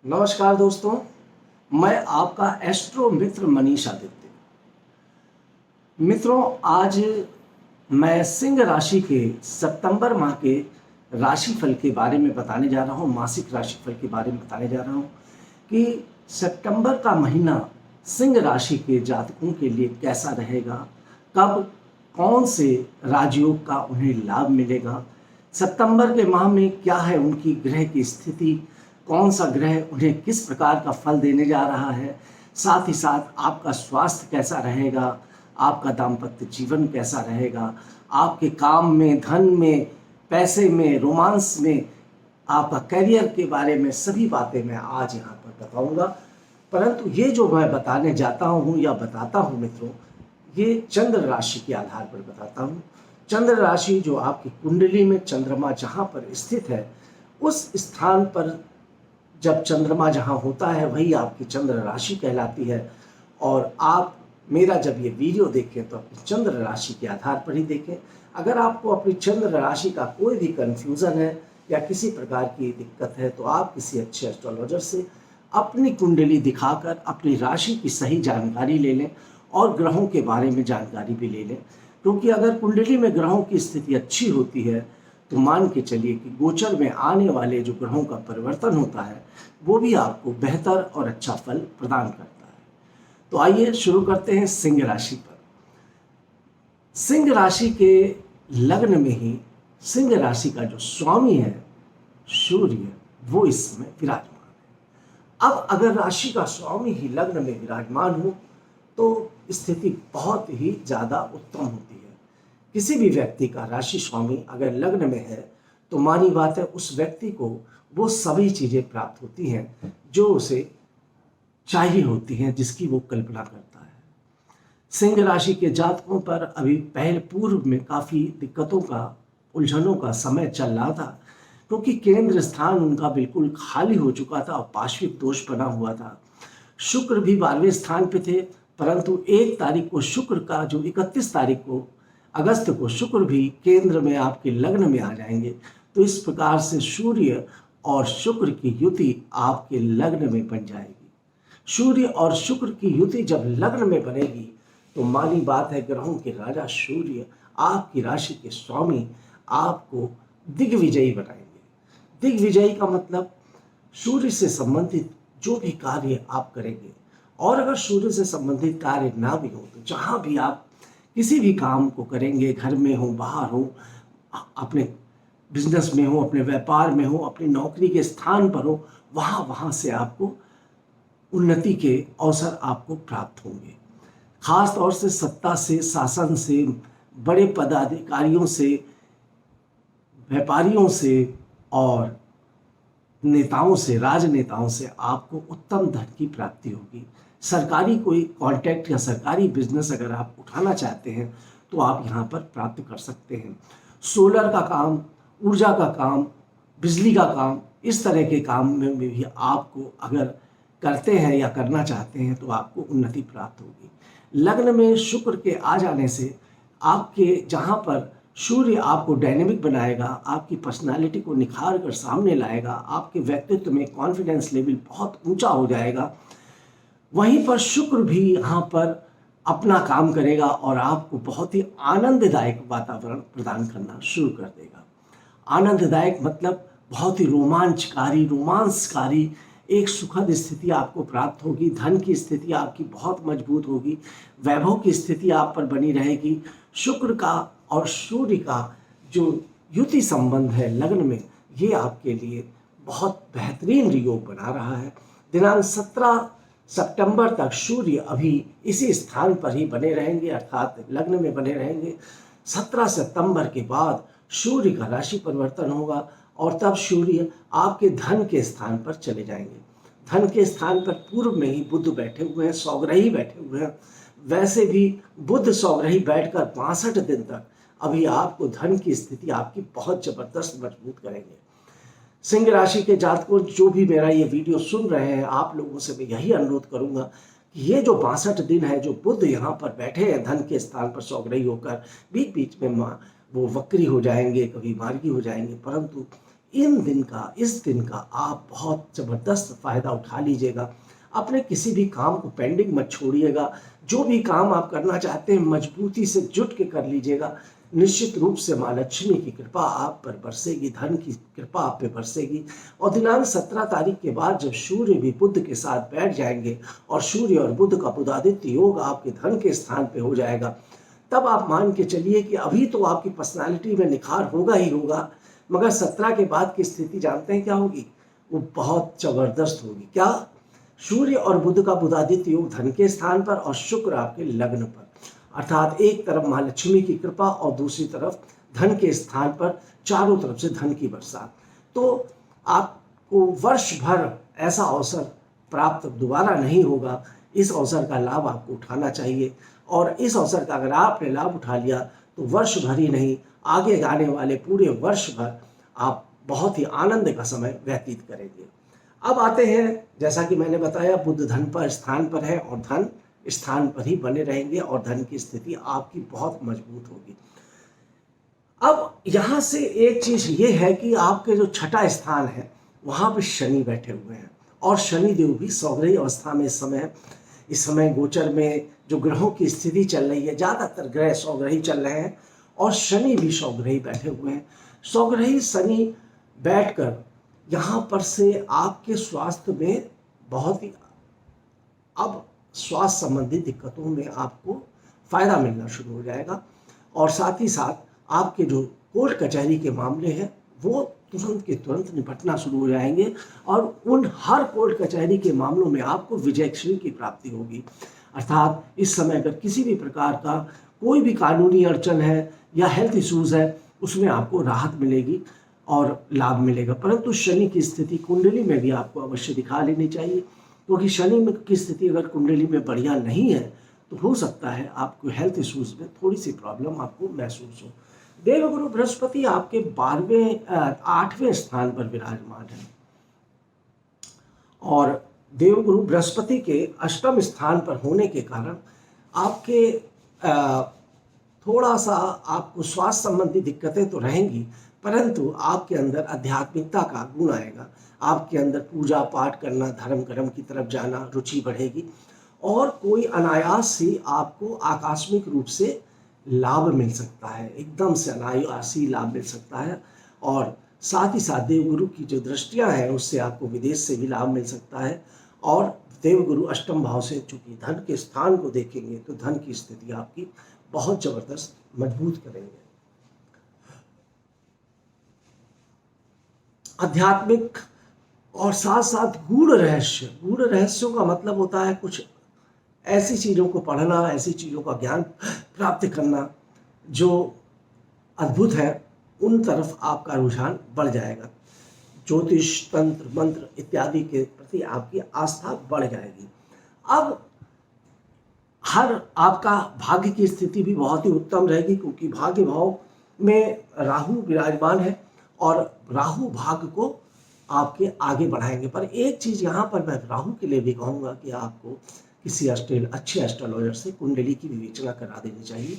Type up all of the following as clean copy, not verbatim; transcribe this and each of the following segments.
नमस्कार दोस्तों, मैं आपका एस्ट्रो मित्र मनीष आदित्य। मित्रों, आज मैं सिंह राशि के सितंबर माह के राशिफल के बारे में बताने जा रहा हूँ, मासिक राशिफल के बारे में बताने जा रहा हूँ कि सितंबर का महीना सिंह राशि के जातकों के लिए कैसा रहेगा, कब कौन से राजयोग का उन्हें लाभ मिलेगा, सितंबर के माह में क्या है उनकी ग्रह की स्थिति, कौन सा ग्रह उन्हें किस प्रकार का फल देने जा रहा है, साथ ही साथ आपका स्वास्थ्य कैसा रहेगा, आपका दाम्पत्य जीवन कैसा रहेगा, आपके काम में, धन में, पैसे में, रोमांस में, आपका करियर के बारे में सभी बातें मैं आज यहाँ पर बताऊंगा। परंतु ये जो मैं बताने जाता हूँ या बताता हूँ मित्रों, ये चंद्र राशि के आधार पर बताता हूँ। चंद्र राशि जो आपकी कुंडली में चंद्रमा जहाँ पर स्थित है, उस स्थान पर जब चंद्रमा जहाँ होता है वही आपकी चंद्र राशि कहलाती है। और आप मेरा जब ये वीडियो देखें तो अपनी चंद्र राशि के आधार पर ही देखें। अगर आपको अपनी चंद्र राशि का कोई भी कन्फ्यूज़न है या किसी प्रकार की दिक्कत है तो आप किसी अच्छे एस्ट्रोलॉजर से अपनी कुंडली दिखाकर अपनी राशि की सही जानकारी ले लें और ग्रहों के बारे में जानकारी भी ले लें। क्योंकि अगर कुंडली में ग्रहों की स्थिति अच्छी होती है तो मान के चलिए कि गोचर में आने वाले जो ग्रहों का परिवर्तन होता है वो भी आपको बेहतर और अच्छा फल प्रदान करता है। तो आइए शुरू करते हैं सिंह राशि पर। सिंह राशि के लग्न में ही सिंह राशि का जो स्वामी है सूर्य, वो इस समय विराजमान है। अब अगर राशि का स्वामी ही लग्न में विराजमान हो तो स्थिति बहुत ही ज़्यादा उत्तम होती है। किसी भी व्यक्ति का राशि स्वामी अगर लग्न में है तो मानी बात है उस व्यक्ति को वो सभी चीज़ें प्राप्त होती हैं जो उसे चाहिए होती हैं, जिसकी वो कल्पना करता है। सिंह राशि के जातकों पर अभी पहले पूर्व में काफ़ी दिक्कतों का, उलझनों का समय चल रहा था, क्योंकि केंद्र स्थान उनका बिल्कुल खाली हो चुका था और पार्श्विक दोष बना हुआ था। शुक्र भी 12वें स्थान पे थे, परंतु 1 तारीख को शुक्र का जो 31 तारीख को अगस्त को शुक्र भी केंद्र में आपके लग्न में आ जाएंगे। तो इस प्रकार से सूर्य और शुक्र की युति आपके लग्न में बन जाएगी। सूर्य और शुक्र की युति जब लग्न में बनेगी तो मानी बात है ग्रहों के राजा सूर्य आपकी राशि के स्वामी आपको दिग्विजयी बनाएंगे। दिग्विजयी का मतलब सूर्य से संबंधित जो भी कार्य आप करेंगे, और अगर सूर्य से संबंधित कार्य ना भी हो तो जहाँ भी आप किसी भी काम को करेंगे, घर में हो, बाहर हो, अपने बिजनेस में हो, अपने व्यापार में हो, अपनी नौकरी के स्थान पर हो, वहाँ से आपको उन्नति के अवसर आपको प्राप्त होंगे। खास तौर से सत्ता से, शासन से, बड़े पदाधिकारियों से, व्यापारियों से और नेताओं से, राजनेताओं से आपको उत्तम धन की प्राप्ति होगी। सरकारी कोई कॉन्ट्रैक्ट या सरकारी बिजनेस अगर आप उठाना चाहते हैं तो आप यहाँ पर प्राप्त कर सकते हैं। सोलर का काम, ऊर्जा का काम, बिजली का काम, इस तरह के काम में भी आपको अगर करते हैं या करना चाहते हैं तो आपको उन्नति प्राप्त होगी। लग्न में शुक्र के आ जाने से आपके जहाँ पर सूर्य आपको डायनेमिक बनाएगा, आपकी पर्सनालिटी को निखार कर सामने लाएगा, आपके व्यक्तित्व में कॉन्फिडेंस लेवल बहुत ऊंचा हो जाएगा। वहीं पर शुक्र भी यहाँ पर अपना काम करेगा और आपको बहुत ही आनंददायक वातावरण प्रदान करना शुरू कर देगा। आनंददायक मतलब बहुत ही रोमांसकारी एक सुखद स्थिति आपको प्राप्त होगी। धन की स्थिति आपकी बहुत मजबूत होगी, वैभव की स्थिति आप पर बनी रहेगी। शुक्र का और सूर्य का जो युति संबंध है लग्न में, ये आपके लिए बहुत बेहतरीन योग बना रहा है। दिनांक 17 सितंबर तक सूर्य अभी इसी स्थान पर ही बने रहेंगे, अर्थात लग्न में बने रहेंगे। 17 सितंबर के बाद सूर्य का राशि परिवर्तन होगा और तब सूर्य आपके धन के स्थान पर चले जाएंगे। धन के स्थान पर पूर्व में ही बुध बैठे हुए हैं, सौग्रही बैठे हुए हैं। वैसे भी बुध सौग्रही बैठकर 62 दिन तक अभी आपको धन की स्थिति आपकी बहुत जबरदस्त मजबूत करेंगे। सिंह राशि के जातकों जो भी मेरा ये वीडियो सुन रहे हैं, आप लोगों से मैं यही अनुरोध करूंगा कि ये जो 62 दिन है जो बुध यहाँ पर बैठे हैं धन के स्थान पर सौग्रही होकर, बीच बीच में वो वक्री हो जाएंगे, कभी मार्गी हो जाएंगे, परंतु इस दिन का आप बहुत ज़बरदस्त फ़ायदा उठा लीजिएगा। अपने किसी भी काम को पेंडिंग मत छोड़िएगा। जो भी काम आप करना चाहते हैं मजबूती से जुट के कर लीजिएगा। निश्चित रूप से माँ लक्ष्मी की कृपा आप पर बरसेगी, धन की कृपा आप पे बरसेगी। और दिनांक 17 तारीख के बाद जब सूर्य भी बुध के साथ बैठ जाएंगे और सूर्य और बुध का बुधादित्य योग आपके धन के स्थान पे हो जाएगा, तब आप मान के चलिए कि अभी तो आपकी पर्सनालिटी में निखार होगा ही होगा, मगर 17 के बाद की स्थिति जानते हैं क्या होगी? वो बहुत जबरदस्त होगी। क्या? सूर्य और बुध का बुधादित्य योग धन के स्थान पर और शुक्र आपके लग्न पर, अर्थात एक तरफ माँ लक्ष्मी की कृपा और दूसरी तरफ धन के स्थान पर चारों तरफ से धन की बरसात। तो आपको वर्ष भर ऐसा अवसर प्राप्त दोबारा नहीं होगा। इस अवसर का लाभ आपको उठाना चाहिए और इस अवसर का अगर आपने लाभ उठा लिया तो वर्ष भर ही नहीं, आगे आने वाले पूरे वर्ष भर आप बहुत ही आनंद का समय व्यतीत करेंगे। अब आते हैं, जैसा कि मैंने बताया, बुध धन पर स्थान पर है और धन स्थान पर ही बने रहेंगे और धन की स्थिति आपकी बहुत मजबूत होगी। अब यहाँ से एक चीज ये है कि आपके जो छठा स्थान है वहां पे शनि बैठे हुए हैं और शनि देव भी सौग्रही अवस्था में इस समय गोचर में जो ग्रहों की स्थिति चल रही है, ज्यादातर ग्रह सौग्रही चल रहे हैं और शनि भी सौग्रही बैठे हुए हैं। सौग्रही शनि बैठकर यहाँ पर से आपके स्वास्थ्य में बहुत ही अब स्वास्थ्य संबंधी दिक्कतों में आपको फायदा मिलना शुरू हो जाएगा और साथ ही साथ आपके जो कोर्ट कचहरी के मामले हैं वो तुरंत के तुरंत निपटना शुरू हो जाएंगे और उन हर कोर्ट कचहरी के मामलों में आपको विजयश्री की प्राप्ति होगी। अर्थात इस समय अगर किसी भी प्रकार का कोई भी कानूनी अड़चन है या हेल्थ इश्यूज है उसमें आपको राहत मिलेगी और लाभ मिलेगा। परंतु शनि की स्थिति कुंडली में भी आपको अवश्य दिखा लेनी चाहिए, क्योंकि शनि की स्थिति अगर कुंडली में बढ़िया नहीं है तो हो सकता है आपको हेल्थ इश्यूज में थोड़ी सी प्रॉब्लम आपको महसूस हो। देवगुरु बृहस्पति आपके 8वें स्थान पर विराजमान है और देवगुरु बृहस्पति के अष्टम स्थान पर होने के कारण आपके थोड़ा सा आपको स्वास्थ्य संबंधी दिक्कतें तो रहेंगी, परंतु आपके अंदर आध्यात्मिकता का गुण आएगा। आपके अंदर पूजा पाठ करना, धर्म कर्म की तरफ जाना रुचि बढ़ेगी और कोई अनायास ही आपको आकस्मिक रूप से लाभ मिल सकता है, एकदम से अनायासी लाभ मिल सकता है। और साथ ही साथ देवगुरु की जो दृष्टियां हैं उससे आपको विदेश से भी लाभ मिल सकता है और देवगुरु अष्टम भाव से चूंकि धन के स्थान को देखेंगे तो धन की स्थिति आपकी बहुत जबरदस्त मजबूत करेंगे। आध्यात्मिक और साथ साथ गूढ़ रहस्यों का मतलब होता है कुछ ऐसी चीज़ों को पढ़ना, ऐसी चीज़ों का ज्ञान प्राप्त करना जो अद्भुत है, उन तरफ आपका रुझान बढ़ जाएगा। ज्योतिष, तंत्र, मंत्र इत्यादि के प्रति आपकी आस्था बढ़ जाएगी। अब हर आपका भाग्य की स्थिति भी बहुत ही उत्तम रहेगी, क्योंकि भाग्य भाव में राहु विराजमान है और राहु भाग्य को आपके आगे बढ़ाएंगे। पर एक चीज़ यहाँ पर मैं राहु के लिए भी कहूँगा कि आपको किसी अच्छे एस्ट्रोलॉजर से कुंडली की विवेचना करा देनी चाहिए,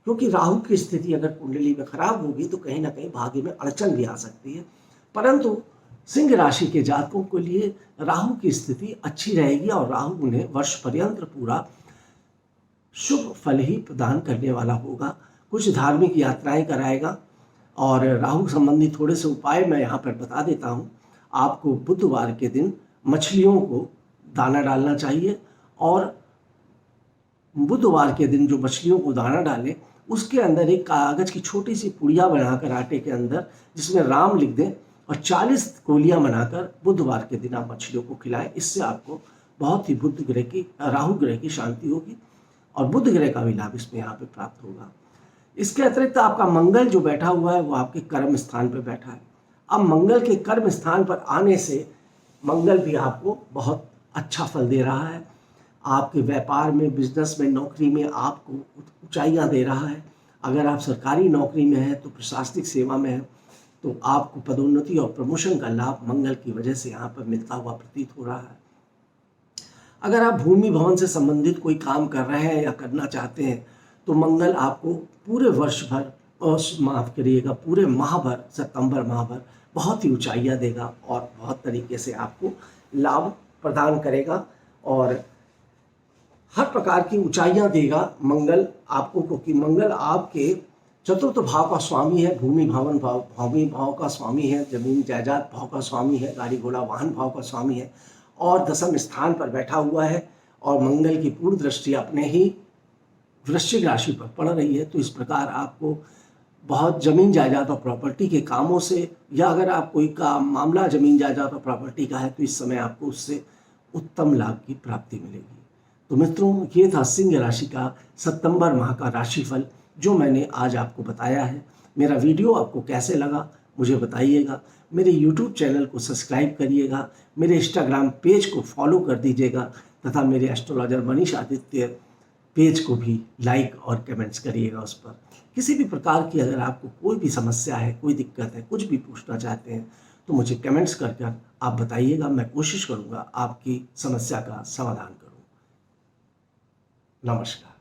क्योंकि राहु की स्थिति अगर कुंडली में खराब होगी तो कहीं ना कहीं भाग्य में अड़चन भी आ सकती है। परंतु सिंह राशि के जातकों के लिए राहु की स्थिति अच्छी रहेगी और राहु उन्हें वर्ष पर्यंत पूरा शुभ फल ही प्रदान करने वाला होगा। कुछ धार्मिक यात्राएं कराएगा और राहु संबंधी थोड़े से उपाय मैं यहाँ पर बता देता हूँ। आपको बुधवार के दिन मछलियों को दाना डालना चाहिए और बुधवार के दिन जो मछलियों को दाना डालें उसके अंदर एक कागज की छोटी सी पुड़िया बनाकर आटे के अंदर जिसमें राम लिख दें और 40 गोलियां बनाकर बुधवार के दिन आप मछलियों को खिलाएं। इससे आपको बहुत ही राहु ग्रह की शांति होगी और बुध ग्रह का भी लाभ इसमें यहाँ पे प्राप्त होगा। इसके अतिरिक्त आपका मंगल जो बैठा हुआ है वो आपके कर्म स्थान पर बैठा है। अब मंगल के कर्म स्थान पर आने से मंगल भी आपको बहुत अच्छा फल दे रहा है। आपके व्यापार में, बिजनेस में, नौकरी में आपको ऊंचाइयां दे रहा है। अगर आप सरकारी नौकरी में हैं तो प्रशासनिक सेवा में है तो आपको पदोन्नति और प्रमोशन का लाभ मंगल की वजह से यहाँ पर मिलता हुआ प्रतीत हो रहा है। अगर आप भूमि भवन से संबंधित कोई काम कर रहे हैं या करना चाहते हैं तो मंगल आपको पूरे वर्ष भर, माफ करिएगा, पूरे माह भर, सितंबर माह भर बहुत ही ऊंचाइयां देगा और बहुत तरीके से आपको लाभ प्रदान करेगा और हर प्रकार की ऊंचाइयां देगा मंगल आपको, क्योंकि मंगल आपके चतुर्थ भाव का स्वामी है, भूमि भाव का स्वामी है, जमीन जायदाद भाव का स्वामी है, गाड़ी घोड़ा वाहन भाव का स्वामी है और दसम स्थान पर बैठा हुआ है और मंगल की पूर्ण दृष्टि अपने ही वृश्चिक राशि पर पड़ रही है। तो इस प्रकार आपको बहुत जमीन जायदाद और प्रॉपर्टी के कामों से, या अगर आप कोई काम मामला जमीन जायदाद और प्रॉपर्टी का है तो इस समय आपको उससे उत्तम लाभ की प्राप्ति मिलेगी। तो मित्रों, ये था सिंह राशि का सितंबर माह का राशिफल जो मैंने आज आपको बताया है। मेरा वीडियो आपको कैसे लगा मुझे बताइएगा। मेरे YouTube चैनल को सब्सक्राइब करिएगा, मेरे इंस्टाग्राम पेज को फॉलो कर दीजिएगा तथा मेरे एस्ट्रोलॉजर मनीष आदित्य पेज को भी लाइक और कमेंट्स करिएगा उस पर। किसी भी प्रकार की अगर आपको कोई भी समस्या है, कोई दिक्कत है, कुछ भी पूछना चाहते हैं तो मुझे कमेंट्स कर आप बताइएगा। मैं कोशिश करूँगा आपकी समस्या का समाधान करूँ। नमस्कार।